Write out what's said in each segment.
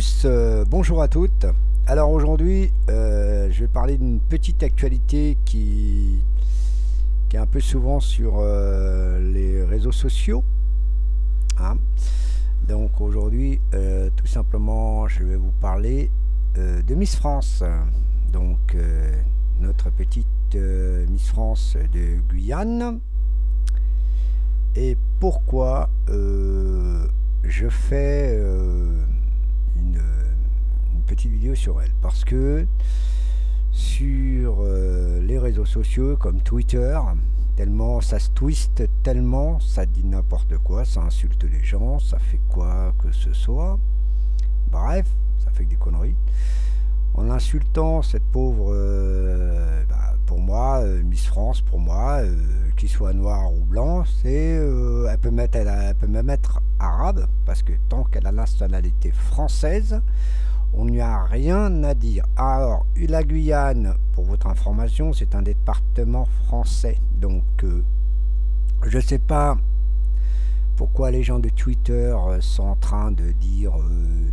tous, bonjour à toutes. Alors aujourd'hui, je vais parler d'une petite actualité qui est un peu souvent sur les réseaux sociaux. Hein. Donc aujourd'hui, tout simplement, je vais vous parler de Miss France. Donc notre petite Miss France de Guyane. Et pourquoi je fais une petite vidéo sur elle? Parce que sur les réseaux sociaux comme Twitter, tellement ça se twiste, tellement ça dit n'importe quoi, ça insulte les gens, ça fait quoi que ce soit, bref, ça fait que des conneries. En insultant cette pauvre, pour moi, Miss France, pour moi, qu'il soit noir ou blanc, c'est, elle peut même être arabe, parce que tant qu'elle a la nationalité française, on n'y a rien à dire. Alors, la Guyane, pour votre information, c'est un département français, donc je ne sais pas pourquoi les gens de Twitter sont en train de dire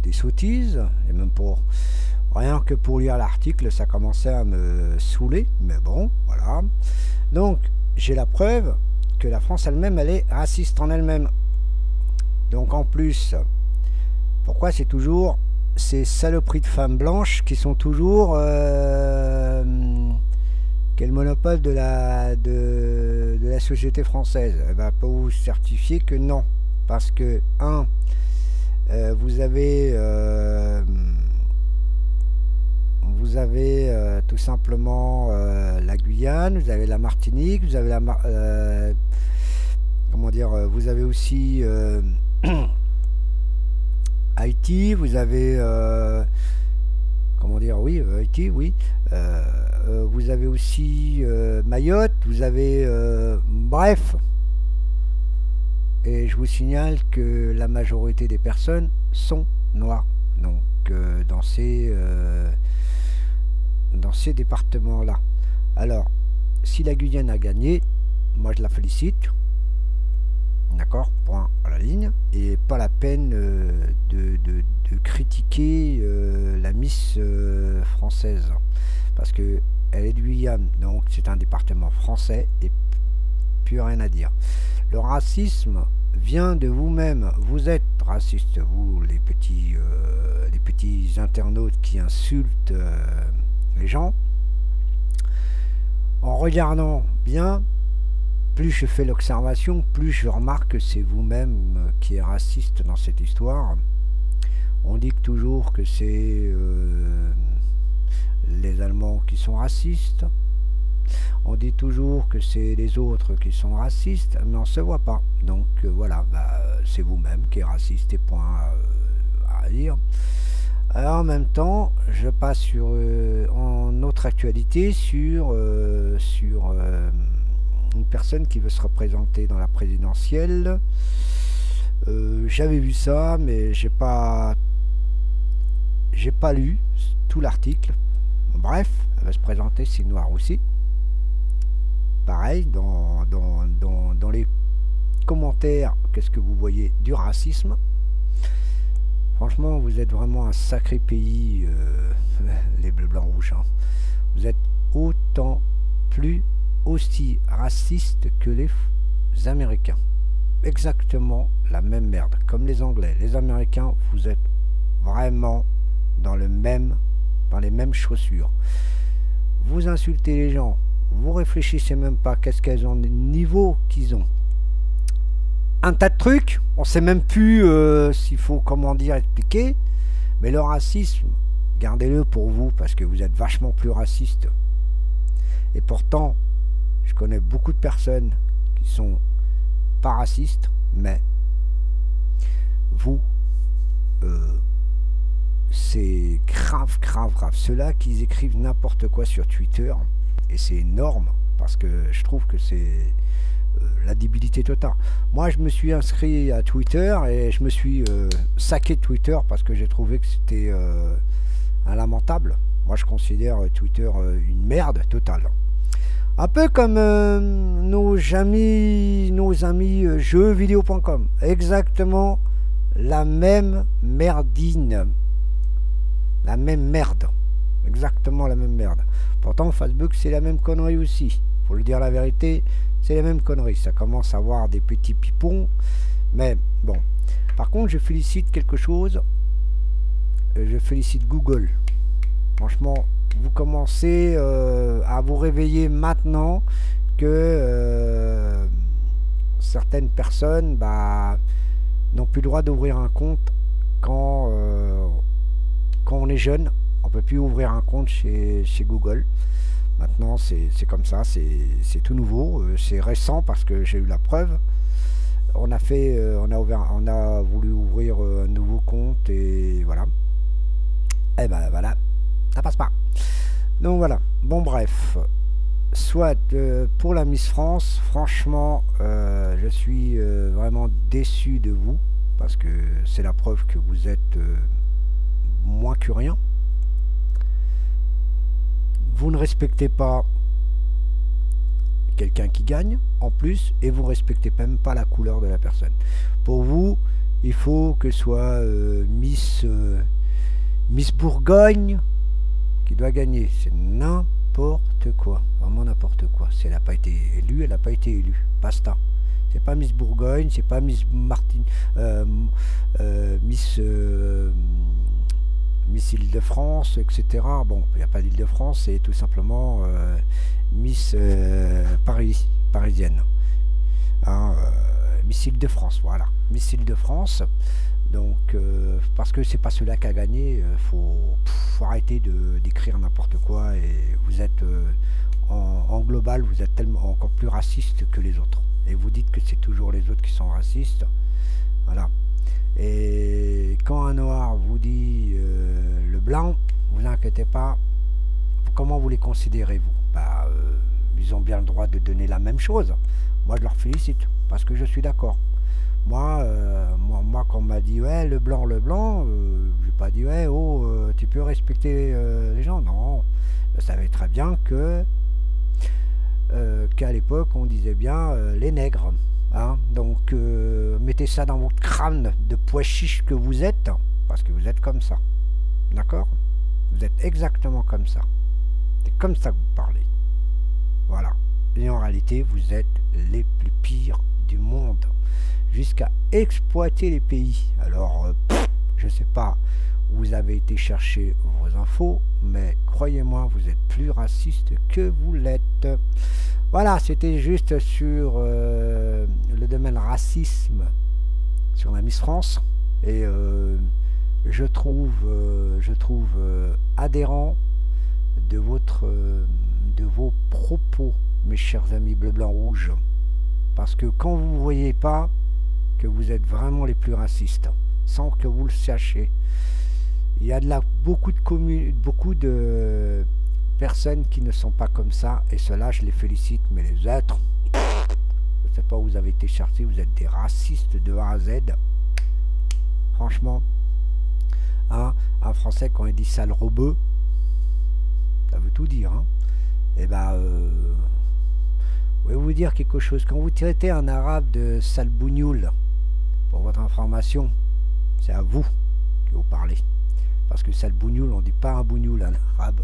des sottises, et même pour rien que pour lire l'article, ça commençait à me saouler, mais bon, voilà. Donc, j'ai la preuve que la France elle-même, elle est raciste en elle-même. Donc, en plus, pourquoi c'est toujours ces saloperies de femmes blanches qui sont toujours quel monopole de la société française? Eh ben, pour vous certifier que non. Parce que, vous avez tout simplement la Guyane, vous avez la Martinique, vous avez comment dire, vous avez aussi Haïti, vous avez comment dire, oui, Haïti, oui, vous avez aussi Mayotte, vous avez bref. Et je vous signale que la majorité des personnes sont noires. Donc dans ces départements-là. Alors, si la Guyane a gagné, moi je la félicite. D'accord, point à la ligne. Et pas la peine de critiquer la Miss française. Parce que elle est de Guyane, donc c'est un département français et plus rien à dire. Le racisme vient de vous-même. Vous êtes raciste, vous, les petits internautes qui insultent les gens. En regardant bien, plus je fais l'observation, plus je remarque que c'est vous-même qui est raciste dans cette histoire. On dit toujours que c'est les Allemands qui sont racistes. On dit toujours que c'est les autres qui sont racistes, mais on ne se voit pas. Donc voilà, c'est vous-même qui est raciste et point à dire. Alors en même temps, je passe sur en autre actualité sur une personne qui veut se représenter dans la présidentielle. J'avais vu ça, mais j'ai pas lu tout l'article. Bref, elle va se présenter, c'est noir aussi. Pareil, dans les commentaires, qu'est-ce que vous voyez du racisme? Franchement, vous êtes vraiment un sacré pays, les bleus, blancs, rouges. Hein. Vous êtes aussi racistes que les Américains. Exactement la même merde, comme les Anglais. Les Américains, vous êtes vraiment dans les mêmes chaussures. Vous insultez les gens, vous réfléchissez même pas qu'est-ce qu'elles ont, le niveau qu'ils ont. Un tas de trucs, on sait même plus s'il faut, comment dire, expliquer, mais le racisme, gardez-le pour vous, parce que vous êtes vachement plus raciste. Et pourtant, je connais beaucoup de personnes qui sont pas racistes, mais vous, c'est grave. Ceux-là qui écrivent n'importe quoi sur Twitter, et c'est énorme, parce que je trouve que c'est la débilité totale. Moi, je me suis inscrit à Twitter et je me suis saqué de Twitter parce que j'ai trouvé que c'était lamentable. Moi, je considère Twitter une merde totale. Un peu comme nos amis jeuxvideo.com. Exactement la même merdine. La même merde. Exactement la même merde. Pourtant, Facebook, c'est la même connerie aussi. Faut le dire la vérité, c'est la même connerie. Ça commence à avoir des petits pipons. Mais bon. Par contre, je félicite quelque chose. Je félicite Google. Franchement, vous commencez à vous réveiller maintenant que certaines personnes n'ont plus le droit d'ouvrir un compte quand on est jeune. On peut plus ouvrir un compte chez Google. Maintenant, c'est comme ça, c'est tout nouveau. C'est récent parce que j'ai eu la preuve. On a voulu ouvrir un nouveau compte et voilà. Et ben voilà, ça passe pas. Donc voilà. Bon bref. Soit pour la Miss France, franchement, je suis vraiment déçu de vous parce que c'est la preuve que vous êtes moins que rien. Vous ne respectez pas quelqu'un qui gagne en plus et vous ne respectez même pas la couleur de la personne. Pour vous, il faut que ce soit Miss Bourgogne qui doit gagner. C'est n'importe quoi, vraiment n'importe quoi. Si elle n'a pas été élue, elle n'a pas été élue. Basta. C'est pas Miss Bourgogne, c'est pas Miss Martine, Miss Île-de-France, etc. Bon, il n'y a pas d'Île-de-France, c'est tout simplement Miss parisienne. Hein, Miss Île-de-France, voilà. Miss Île-de-France. Donc, parce que c'est pas cela qui a gagné, faut arrêter d'écrire n'importe quoi. Et vous êtes, en global, vous êtes tellement encore plus raciste que les autres. Et vous dites que c'est toujours les autres qui sont racistes. Voilà. Et quand un noir vous dit le blanc, vous inquiétez pas, comment vous les considérez vous? Ils ont bien le droit de donner la même chose. Moi je leur félicite parce que je suis d'accord. Moi quand on m'a dit ouais le blanc, j'ai pas dit ouais tu peux respecter les gens. Non, je savais très bien que qu'à l'époque on disait bien les nègres. Hein, donc mettez ça dans votre crâne de pois chiche que vous êtes, parce que vous êtes comme ça. D'accord? Vous êtes exactement comme ça. C'est comme ça que vous parlez. Voilà. Et en réalité, vous êtes les plus pires du monde. Jusqu'à exploiter les pays. Alors, je sais pas où vous avez été chercher vos infos, mais croyez-moi, vous êtes plus raciste que vous l'êtes. Voilà, c'était juste sur le domaine racisme sur la Miss France. Et je trouve adhérent de vos propos, mes chers amis bleu, blanc, rouge. Parce que quand vous ne voyez pas que vous êtes vraiment les plus racistes, sans que vous le sachiez, il y a de là beaucoup de personnes qui ne sont pas comme ça, et cela je les félicite, mais les autres, je ne sais pas où vous avez été chercher, vous êtes des racistes de A à Z. Franchement, hein, un Français quand il dit sale robeux, ça veut tout dire, hein. Et je vais vous dire quelque chose, quand vous traitez un arabe de sale bougnoul, pour votre information, c'est à vous que vous parlez. Parce que sale bougnoul, on ne dit pas un bougnoul en arabe.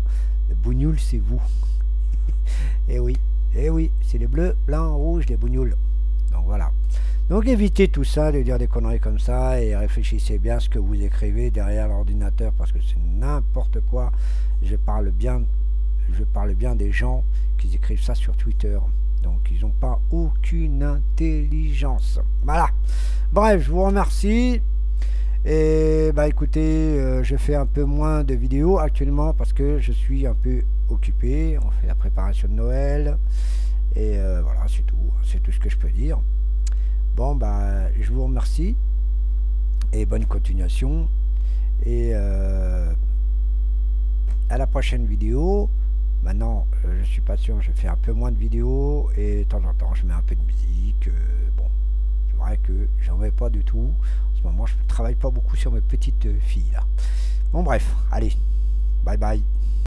Le bougnoul, c'est vous. Et oui, c'est les bleus, blancs, rouges, les bougnouls. Donc voilà. Donc évitez tout ça, de dire des conneries comme ça, et réfléchissez bien à ce que vous écrivez derrière l'ordinateur, parce que c'est n'importe quoi. Je parle bien des gens qui écrivent ça sur Twitter. Donc ils n'ont pas aucune intelligence. Voilà. Bref, je vous remercie. Et écoutez, je fais un peu moins de vidéos actuellement parce que je suis un peu occupé. On fait la préparation de Noël. Et voilà, c'est tout. C'est tout ce que je peux dire. Bon, je vous remercie. Et bonne continuation. Et à la prochaine vidéo. Maintenant, je suis patient, je fais un peu moins de vidéos. Et de temps en temps, je mets un peu de musique. Bon, c'est vrai que j'en mets pas du tout. En ce moment, je ne travaille pas beaucoup sur mes petites filles là. Bon bref, allez, bye bye.